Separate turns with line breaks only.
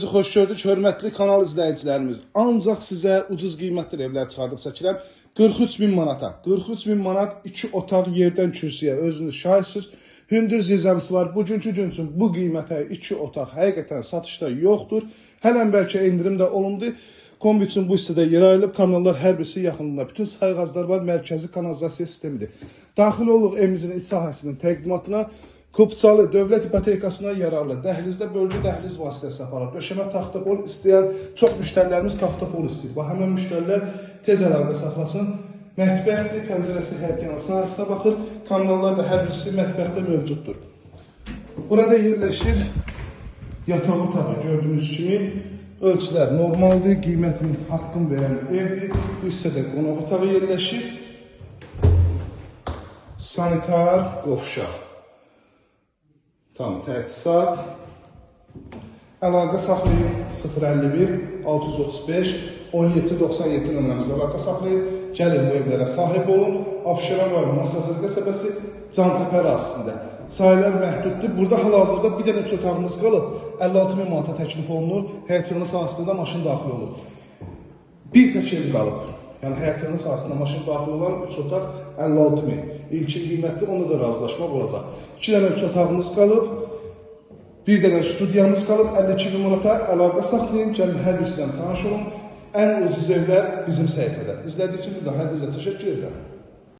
Xoş gördük, hörmətli kanal izləyicilərimiz. Ancaq sizə ucuz qiymətli evlər çıxardıb çəkirəm. 43.000 manata. 43.000 manat 2 otaq yerdən kürsüyə özünüz şahidsiz. Hündür zirzəmisi var. Bugünkü gün üçün bu qiymətə 2 otaq həqiqətən satışda yoxdur. Hələn bəlkə indirim də olundu. Kombi üçün bu hissədə yer ayrılıb, kanallar hər birisi yaxınlığında. Bütün sayğazlar var, mərkəzi kanalizasiya sistemidir. Daxil oluq evimizin iç sahəsinin təqdimatına. Kupçalı dövlət ipotekasına yararlı dəhlizdə bölgü dəhliz vasitəsi aparır. Döşəmə taxtapol istəyən çox müştərilərimiz taxtapol istəyir. Bu həmin müştərilər tez əlaqə saxlasın. Mətbəxli, pəncərəsi həyətyanı sahəsinə baxır. Kanallar da hər birisi mətbəxdə mövcuddur. Burada yerləşir yataq otağı. Gördüyünüz kimi ölçülər normaldır. Qiymətini haqqın verən evdir. Bu hissədə qonaq otağı yerləşir. Sanitar qovşaq. Tam təchizat. Əlaqə saxlayın 051 635 1797 nömrəmizə əlaqə saxlayın. Gəlin bu evlərə sahib olun. Abşeron rayonu Masazır qəsəbəsi Cantəpə ərazisində. Sahələr məhduddur. Burada hal-hazırda bir dənə otağımız qalıb. 56.000 manata təklif olunur. Həyətyanı sahəsində maşın daxil olur. Bir tək ev qalıb. Yəni həyətyanı sahəsində maşın daxil olan 3 otaq 56.000. İlkin qiymətli, onda da razılaşmaq olacaq. 2 dənə 3 otağımız qalıb. Bir dənə studiyamız qalıb. 52.000 manata əlaqə saxlayın. Gəlin hər birisindən tanış olun. Ən ucuz evlər bizim səhifədə. İzlədiyiniz üçün də hər bizə təşəkkür edirəm.